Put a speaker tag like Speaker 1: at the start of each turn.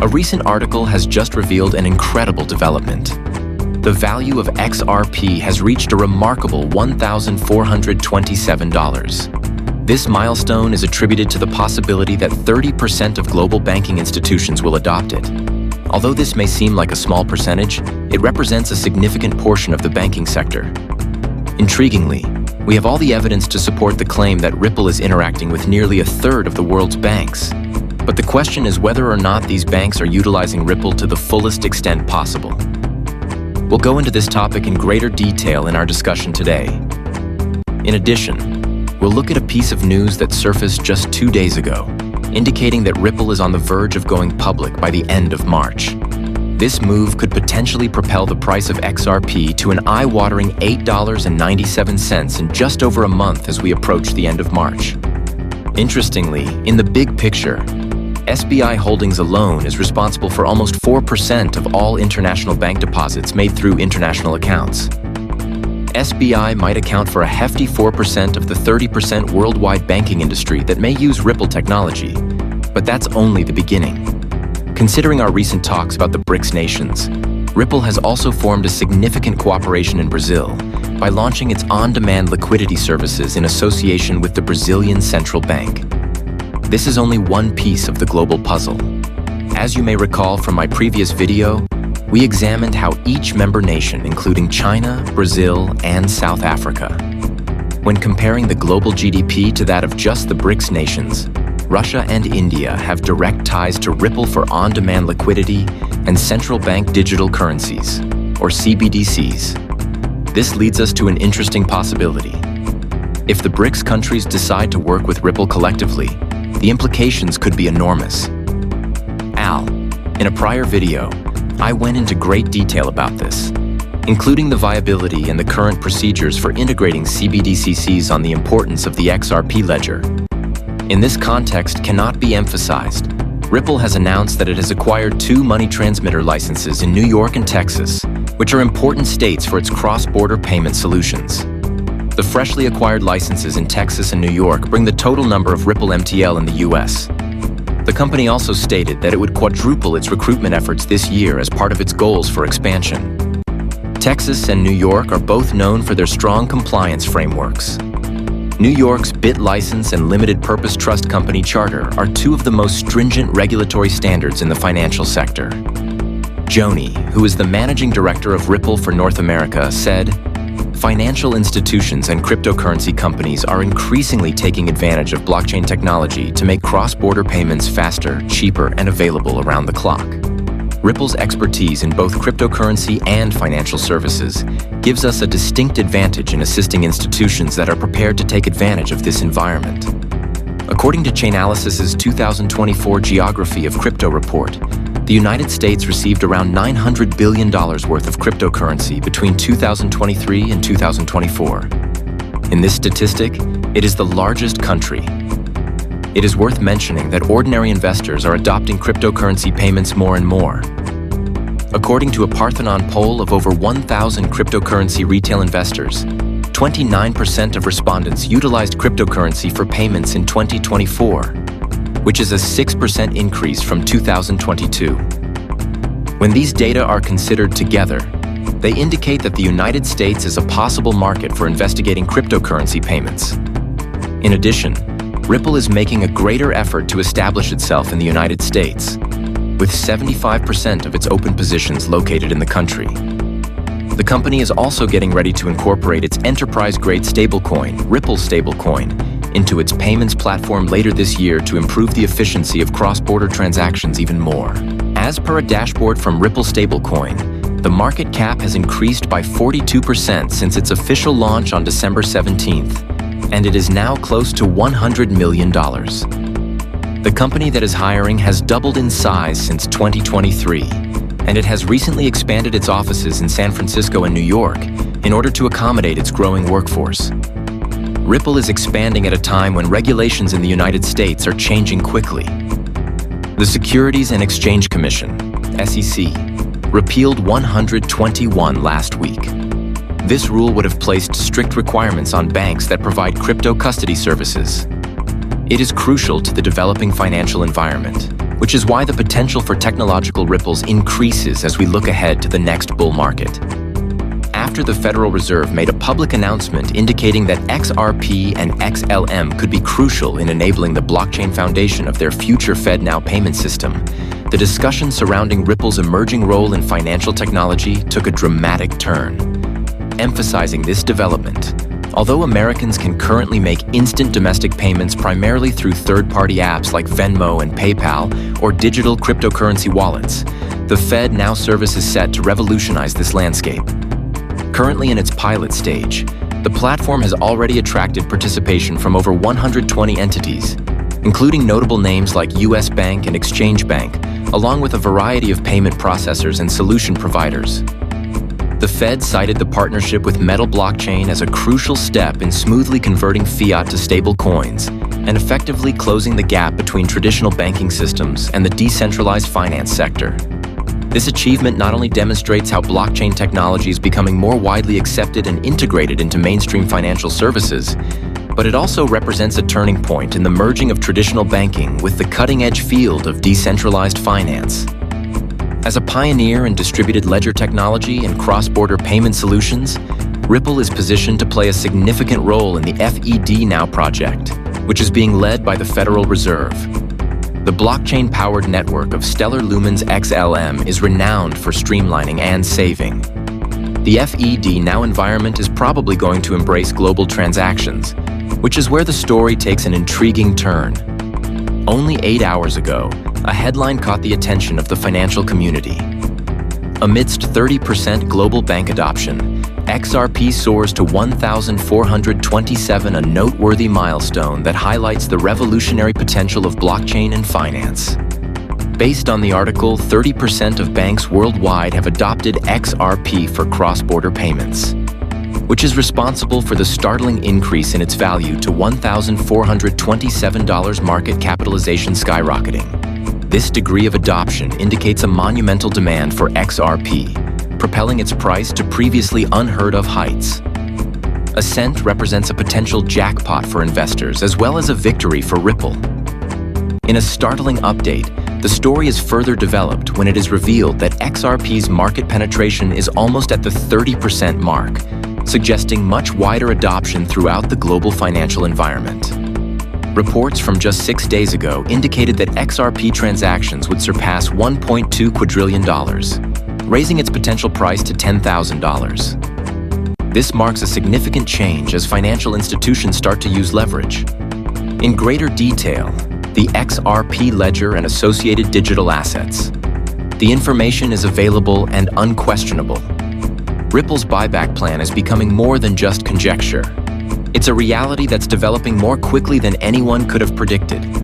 Speaker 1: A recent article has just revealed an incredible development. The value of XRP has reached a remarkable $1,427. This milestone is attributed to the possibility that 30% of global banking institutions will adopt it. Although this may seem like a small percentage, it represents a significant portion of the banking sector. Intriguingly, we have all the evidence to support the claim that Ripple is interacting with nearly a third of the world's banks. But the question is whether or not these banks are utilizing Ripple to the fullest extent possible. We'll go into this topic in greater detail in our discussion today. In addition, we'll look at a piece of news that surfaced just 2 days ago, indicating that Ripple is on the verge of going public by the end of March. This move could potentially propel the price of XRP to an eye-watering $8.97 in just over a month as we approach the end of March. Interestingly, in the big picture, SBI Holdings alone is responsible for almost 4% of all international bank deposits made through international accounts. SBI might account for a hefty 4% of the 30% worldwide banking industry that may use Ripple technology, but that's only the beginning. Considering our recent talks about the BRICS nations, Ripple has also formed a significant cooperation in Brazil by launching its on-demand liquidity services in association with the Brazilian Central Bank. This is only one piece of the global puzzle. As you may recall from my previous video, we examined how each member nation, including China, Brazil, and South Africa, when comparing the global GDP to that of just the BRICS nations, Russia and India have direct ties to Ripple for on-demand liquidity and central bank digital currencies, or CBDCs. This leads us to an interesting possibility. If the BRICS countries decide to work with Ripple collectively, the implications could be enormous. In a prior video, I went into great detail about this, including the viability and the current procedures for integrating CBDCs on the importance of the XRP ledger. In this context cannot be emphasized, Ripple has announced that it has acquired 2 money transmitter licenses in New York and Texas, which are important states for its cross-border payment solutions. The freshly acquired licenses in Texas and New York bring the total number of Ripple MTL in the US. The company also stated that it would quadruple its recruitment efforts this year as part of its goals for expansion. Texas and New York are both known for their strong compliance frameworks. New York's BIT license and limited purpose trust company charter are 2 of the most stringent regulatory standards in the financial sector. Joni, who is the managing director of Ripple for North America, said, "Financial institutions and cryptocurrency companies are increasingly taking advantage of blockchain technology to make cross-border payments faster, cheaper, and available around the clock." Ripple's expertise in both cryptocurrency and financial services gives us a distinct advantage in assisting institutions that are prepared to take advantage of this environment. According to Chainalysis's 2024 Geography of Crypto report, the United States received around $900 billion worth of cryptocurrency between 2023 and 2024. In this statistic, it is the largest country. It is worth mentioning that ordinary investors are adopting cryptocurrency payments more and more. According to a Parthenon poll of over 1,000 cryptocurrency retail investors, 29% of respondents utilized cryptocurrency for payments in 2024, which is a 6% increase from 2022. When these data are considered together, they indicate that the United States is a possible market for investigating cryptocurrency payments. In addition, Ripple is making a greater effort to establish itself in the United States, with 75% of its open positions located in the country. The company is also getting ready to incorporate its enterprise-grade stablecoin, Ripple stablecoin, into its payments platform later this year to improve the efficiency of cross-border transactions even more. As per a dashboard from Ripple stablecoin, the market cap has increased by 42% since its official launch on December 17th, and it is now close to $100 million. The company that is hiring has doubled in size since 2023, and it has recently expanded its offices in San Francisco and New York in order to accommodate its growing workforce. Ripple is expanding at a time when regulations in the United States are changing quickly. The Securities and Exchange Commission, SEC, repealed 121 last week. This rule would have placed strict requirements on banks that provide crypto custody services. It is crucial to the developing financial environment, which is why the potential for technological ripples increases as we look ahead to the next bull market. After the Federal Reserve made a public announcement indicating that XRP and XLM could be crucial in enabling the blockchain foundation of their future FedNow payment system, the discussion surrounding Ripple's emerging role in financial technology took a dramatic turn. Emphasizing this development, although Americans can currently make instant domestic payments primarily through third-party apps like Venmo and PayPal or digital cryptocurrency wallets, the Fed Now service is set to revolutionize this landscape. Currently in its pilot stage, the platform has already attracted participation from over 120 entities, including notable names like US Bank and Exchange Bank, along with a variety of payment processors and solution providers. The Fed cited the partnership with Metal Blockchain as a crucial step in smoothly converting fiat to stable coins and effectively closing the gap between traditional banking systems and the decentralized finance sector. This achievement not only demonstrates how blockchain technology is becoming more widely accepted and integrated into mainstream financial services, but it also represents a turning point in the merging of traditional banking with the cutting-edge field of decentralized finance. As a pioneer in distributed ledger technology and cross-border payment solutions, Ripple is positioned to play a significant role in the FedNow project, which is being led by the Federal Reserve. The blockchain-powered network of Stellar Lumens XLM is renowned for streamlining and saving. The FedNow environment is probably going to embrace global transactions, which is where the story takes an intriguing turn. Only 8 hours ago, a headline caught the attention of the financial community. Amidst 30% global bank adoption, XRP soars to 1,427, a noteworthy milestone that highlights the revolutionary potential of blockchain and finance. Based on the article, 30% of banks worldwide have adopted XRP for cross-border payments, which is responsible for the startling increase in its value to $1,427, market capitalization skyrocketing. This degree of adoption indicates a monumental demand for XRP, propelling its price to previously unheard-of heights. A cent represents a potential jackpot for investors as well as a victory for Ripple. In a startling update, the story is further developed when it is revealed that XRP's market penetration is almost at the 30% mark, suggesting much wider adoption throughout the global financial environment. Reports from just 6 days ago indicated that XRP transactions would surpass $1.2 quadrillion, raising its potential price to $10,000. This marks a significant change as financial institutions start to use leverage. In greater detail, the XRP ledger and associated digital assets. The information is available and unquestionable. Ripple's buyback plan is becoming more than just conjecture. It's a reality that's developing more quickly than anyone could have predicted.